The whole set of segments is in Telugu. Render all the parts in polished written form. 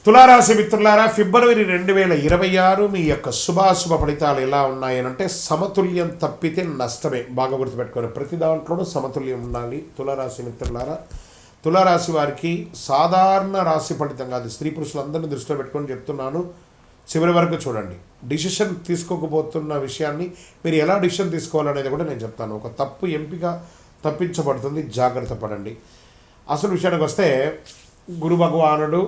తులారాశి మిత్రులారా, ఫిబ్రవరి 2026 మీ యొక్క శుభాశుభ ఫలితాలు ఎలా ఉన్నాయనంటే సమతుల్యం తప్పితే నష్టమే. బాగా గుర్తుపెట్టుకోండి, ప్రతి దాంట్లోనూ సమతుల్యం ఉండాలి. తులారాశి మిత్రులారా, తులారాశి వారికి సాధారణ రాశి ఫలితం కాదు, స్త్రీ పురుషులందరినీ దృష్టిలో పెట్టుకొని చెప్తున్నాను. చివరి వరకు చూడండి. డిసిషన్ తీసుకోకపోతున్న విషయాన్ని మీరు ఎలా డిసిషన్ తీసుకోవాలనేది కూడా నేను చెప్తాను. ఒక తప్పు ఎంపిక తప్పించబడుతుంది, జాగ్రత్త పడండి. అసలు విషయానికి వస్తే గురు భగవానుడు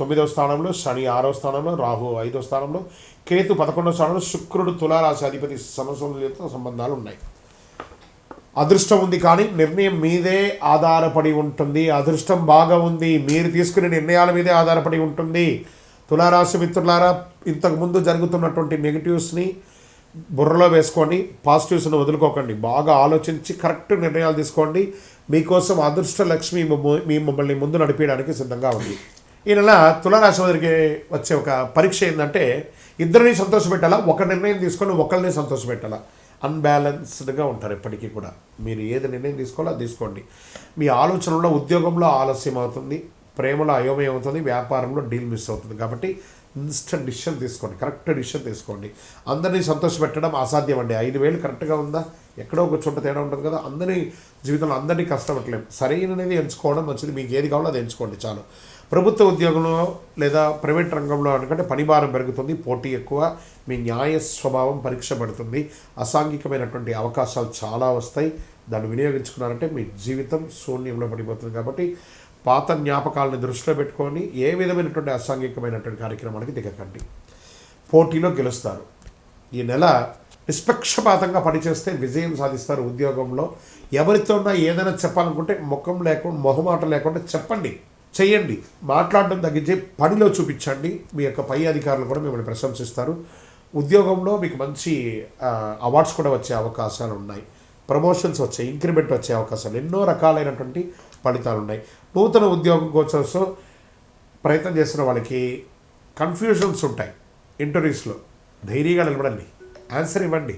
9వ స్థానంలో, శని 6వ స్థానంలో, రాహు 5వ స్థానంలో, కేతు 11వ స్థానంలో, శుక్రుడు తులారాశి అధిపతి సమతుల్యత సంబంధాలు ఉన్నాయి. అదృష్టం ఉంది, కానీ నిర్ణయం మీదే ఆధారపడి ఉంటుంది. అదృష్టం బాగా ఉంది, మీరు తీసుకునే నిర్ణయాల మీదే ఆధారపడి ఉంటుంది. తులారాశి మిత్రులారా, ఇంతకుముందు జరుగుతున్నటువంటి నెగిటివ్స్ని బుర్రలో వేసుకోండి, పాజిటివ్స్ని వదులుకోకండి. బాగా ఆలోచించి కరెక్ట్ నిర్ణయాలు తీసుకోండి. మీకోసం అదృష్ట లక్ష్మి మిమ్మల్ని ముందు నడిపించడానికి సిద్ధంగా ఉంది. ఈ నెల తులారాశి వారికి వచ్చే ఒక పరీక్ష ఏంటంటే, ఇద్దరిని సంతోషపెట్టాలా, ఒక నిర్ణయం తీసుకొని ఒకరిని సంతోషపెట్టాలా. అన్బ్యాలెన్స్డ్గా ఉంటారు ఎప్పటికీ కూడా. మీరు ఏది నిర్ణయం తీసుకోవాలో అది తీసుకోండి. మీ ఆలోచనలో, ఉద్యోగంలో ఆలస్యం అవుతుంది, ప్రేమలో అయోమయం అవుతుంది, వ్యాపారంలో డీల్ మిస్ అవుతుంది. కాబట్టి ఇన్స్టెంట్ డిసిషన్ తీసుకోండి, కరెక్ట్ డిసిషన్ తీసుకోండి. అందరినీ సంతోషపెట్టడం అసాధ్యం అండి. 5,000 కరెక్ట్గా ఉందా, ఎక్కడో ఒక చోట తేడా ఉంటుంది కదా. అందరి జీవితంలో అందరినీ కష్టపడలేము. సరైనది ఎంచుకోవడం మంచిది. మీకు ఏది కావాలో అది ఎంచుకోండి చాలు. ప్రభుత్వ ఉద్యోగంలో లేదా ప్రైవేట్ రంగంలో అనుకంటే పనిభారం పెరుగుతుంది, పోటీ ఎక్కువ, మీ న్యాయ స్వభావం పరీక్ష పడుతుంది. అసాంఘికమైనటువంటి అవకాశాలు చాలా వస్తాయి. దాన్ని వినియోగించుకున్నారంటే మీ జీవితం శూన్యంలో పడిపోతుంది. కాబట్టి పాత జ్ఞాపకాలను దృష్టిలో పెట్టుకొని ఏ విధమైనటువంటి అసాంఘికమైనటువంటి కార్యక్రమానికి దిగకండి. పోటీలో గెలుస్తారు. ఈ నెల నిష్పక్షపాతంగా పనిచేస్తే విజయం సాధిస్తారు. ఉద్యోగంలో ఎవరితోన్నా ఏదైనా చెప్పాలనుకుంటే మొహమాట లేకుండా చెప్పండి, చేయండి. మాట్లాడడం తగ్గించి పనిలో చూపించండి. మీ యొక్క పై అధికారులు కూడా మిమ్మల్ని ప్రశంసిస్తారు. ఉద్యోగంలో మీకు మంచి అవార్డ్స్ కూడా వచ్చే అవకాశాలు ఉన్నాయి. ప్రమోషన్స్ వచ్చే, ఇంక్రిమెంట్ వచ్చే అవకాశాలు, ఎన్నో రకాలైనటువంటి ఫలితాలు ఉన్నాయి. నూతన ఉద్యోగం కోసం ప్రయత్నం చేస్తున్న వాళ్ళకి కన్ఫ్యూజన్స్ ఉంటాయి. ఇంటర్వ్యూస్లో ధైర్యంగా నిలబడండి, ఆన్సర్ ఇవ్వండి.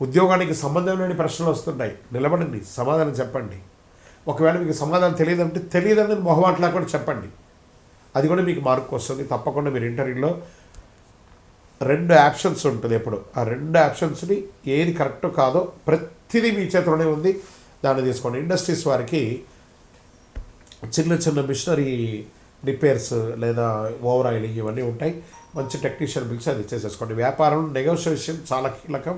ఉద్యోగానికి సంబంధం లేని ప్రశ్నలు వస్తుంటాయి, నిలబడండి, సమాధానం చెప్పండి. ఒకవేళ మీకు సమాధానం తెలియదంటే తెలియదని మొహమాటలా కూడా చెప్పండి. అది కూడా మీకు మార్క్ వస్తుంది. తప్పకుండా మీరు ఇంటర్వ్యూలో 2 ఆప్షన్స్ ఉంటుంది ఎప్పుడు. ఆ 2 ఆప్షన్స్ని ఏది కరెక్టో కాదో ప్రతిదీ మీ చేతిలోనే ఉంది, దాన్ని తీసుకోండి. ఇండస్ట్రీస్ వారికి చిన్న చిన్న మిషనరీ రిపేర్స్ లేదా ఓవర్ ఆయిలింగ్ ఇవన్నీ ఉంటాయి. మంచి టెక్నీషియన్ పిలిచి అది చేసేసుకోండి. వ్యాపారంలో నెగోషియేషన్ చాలా కీలకం.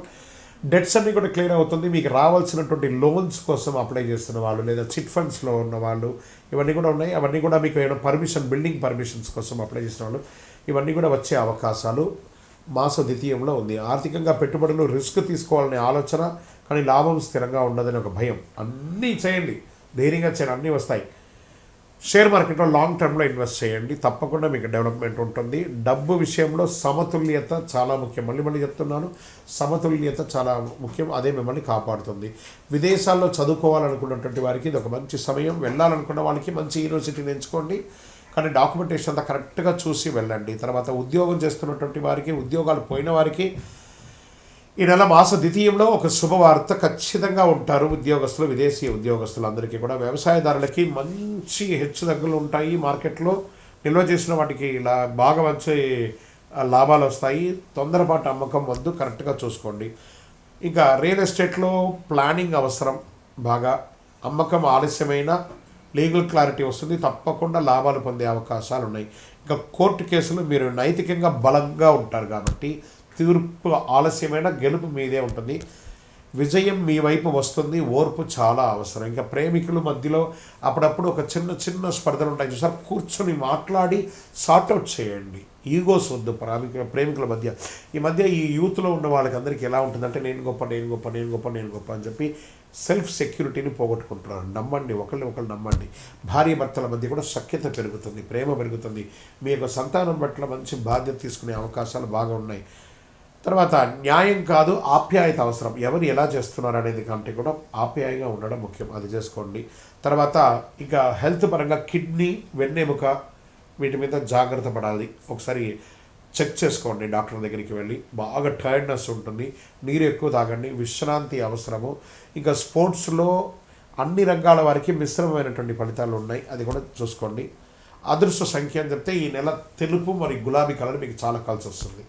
డెట్స్ అన్నీ కూడా క్లియర్ అవుతుంది. మీకు రావాల్సినటువంటి లోన్స్ కోసం అప్లై చేస్తున్న వాళ్ళు లేదా చిట్ ఫండ్స్లో ఉన్న వాళ్ళు ఇవన్నీ కూడా ఉన్నాయి. అవన్నీ కూడా మీకు ఏమైనా బిల్డింగ్ పర్మిషన్స్ కోసం అప్లై చేసిన వాళ్ళు ఇవన్నీ కూడా వచ్చే అవకాశాలు మాస ద్వితీయంలో ఉంది. ఆర్థికంగా పెట్టుబడులు రిస్క్ తీసుకోవాలనే ఆలోచన, కానీ లాభం స్థిరంగా ఉండదని ఒక భయం. అన్నీ చేయండి, ధైర్యంగా చేయండి, అన్నీ వస్తాయి. షేర్ మార్కెట్లో లాంగ్ టర్మ్లో ఇన్వెస్ట్ చేయండి, తప్పకుండా మీకు డెవలప్మెంట్ ఉంటుంది. డబ్బు విషయంలో సమతుల్యత చాలా ముఖ్యం. మళ్ళీ చెప్తున్నాను, సమతుల్యత చాలా ముఖ్యం. అదే మిమ్మల్ని కాపాడుతుంది. విదేశాల్లో చదువుకోవాలనుకున్నటువంటి వారికి ఇది ఒక మంచి సమయం. వెళ్ళాలనుకున్న వాళ్ళకి మంచి యూనివర్సిటీని ఎంచుకోండి, కానీ డాక్యుమెంటేషన్ అంతా కరెక్ట్గా చూసి వెళ్ళండి. తర్వాత ఉద్యోగం చేస్తున్నటువంటి వారికి, ఉద్యోగాలు పోయిన వారికి ఈ నెల మాస ద్వితీయంలో ఒక శుభవార్త ఖచ్చితంగా ఉంటారు. ఉద్యోగస్తులు, విదేశీ ఉద్యోగస్తులు అందరికీ కూడా. వ్యవసాయదారులకి మంచి హెచ్చుతగ్గులు ఉంటాయి. మార్కెట్లో నిల్వ చేసిన వాటికి ఇలా బాగా మంచి లాభాలు వస్తాయి. తొందరపాటు అమ్మకం వద్దు, కరెక్ట్గా చూసుకోండి. ఇంకా రియల్ ఎస్టేట్లో ప్లానింగ్ అవసరం. బాగా అమ్మకం ఆలస్యమైన లీగల్ క్లారిటీ వస్తుంది, తప్పకుండా లాభాలు పొందే అవకాశాలు ఉన్నాయి. ఇంకా కోర్టు కేసులు మీరు నైతికంగా బలంగా ఉంటారు కాబట్టి తీర్పు ఆలస్యమైన గెలుపు మీదే ఉంటుంది. విజయం మీ వైపు వస్తుంది. ఓర్పు చాలా అవసరం. ఇంకా ప్రేమికుల మధ్యలో అప్పుడప్పుడు ఒక చిన్న స్పర్ధలు ఉంటాయి చూసారు, కూర్చొని మాట్లాడి సార్ట్అవుట్ చేయండి. ఈగోస్ వద్దు ప్రేమికుల మధ్య. ఈ మధ్య ఈ యూత్లో ఉన్న వాళ్ళకి అందరికీ ఎలా ఉంటుందంటే నేను గొప్ప అని చెప్పి సెల్ఫ్ సెక్యూరిటీని పోగొట్టుకుంటున్నారు. నమ్మండి, ఒకళ్ళు నమ్మండి. భార్య భర్తల మధ్య కూడా సఖ్యత పెరుగుతుంది, ప్రేమ పెరుగుతుంది. మీ యొక్క సంతానం పట్ల మంచి బాధ్యత తీసుకునే అవకాశాలు బాగా ఉన్నాయి. తర్వాత న్యాయం కాదు, ఆప్యాయత అవసరం. ఎవరు ఎలా చేస్తున్నారు అనేది కంటే కూడా ఆప్యాయంగా ఉండడం ముఖ్యం, అది చేసుకోండి. తర్వాత ఇంకా హెల్త్ పరంగా కిడ్నీ, వెన్నెముక వీటి మీద జాగ్రత్త పడాలి. ఒకసారి చెక్ చేసుకోండి డాక్టర్ దగ్గరికి వెళ్ళి. బాగా టైర్డ్నెస్ ఉంటుంది, నీరు ఎక్కువ తాగండి, విశ్రాంతి అవసరము. ఇంకా స్పోర్ట్స్లో అన్ని రంగాల వారికి మిశ్రమమైనటువంటి ఫలితాలు ఉన్నాయి, అది కూడా చూసుకోండి. అదృష్ట సంఖ్య అని చెప్తే ఈ నెల తెలుపు మరియు గులాబీ కలర్ మీకు చాలా కలిసి వస్తుంది.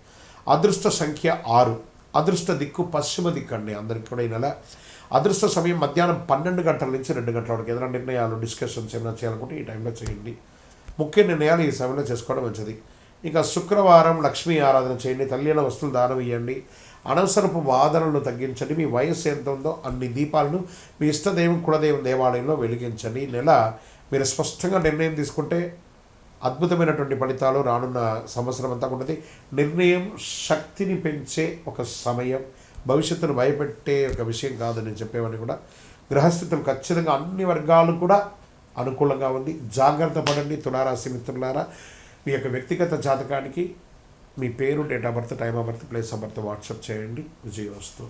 అదృష్ట సంఖ్య 6. అదృష్ట దిక్కు పశ్చిమ దిక్కు అండి అందరికి కూడా ఈ నెల. అదృష్ట సమయం మధ్యాహ్నం 12 గంటల నుంచి 2 గంటల వరకు. ఏదైనా నిర్ణయాలు డిస్కషన్స్ ఏమైనా చేయాలనుకుంటే ఈ టైంలో చేయండి. ముఖ్య నిర్ణయాలు ఈ సమయంలో చేసుకోవడం మంచిది. ఇంకా శుక్రవారం లక్ష్మీ ఆరాధన చేయండి, తల్లిల వస్తువులు దానం ఇవ్వండి, అనవసరపు వాదనలు తగ్గించండి. మీ వయస్సు ఎంత ఉందో అన్ని దీపాలను మీ ఇష్టదేవం కులదేవం దేవాలయంలో వెలిగించండి. ఈ నెల మీరు స్పష్టంగా నిర్ణయం తీసుకుంటే అద్భుతమైనటువంటి ఫలితాలు రానున్న సంవత్సరం అంతా ఉన్నది. నిర్ణయం శక్తిని పెంచే ఒక సమయం, భవిష్యత్తును భయపెట్టే ఒక విషయం కాదు నేను చెప్పేవని కూడా. గ్రహస్థితులు ఖచ్చితంగా అన్ని వర్గాలు కూడా అనుకూలంగా ఉంది. జాగ్రత్త పడండి తులారాశి మిత్రులారా. మీ యొక్క వ్యక్తిగత జాతకానికి మీ పేరు, date of birth, time of birth, place of birth WhatsApp చేయండి. విజయవస్తు.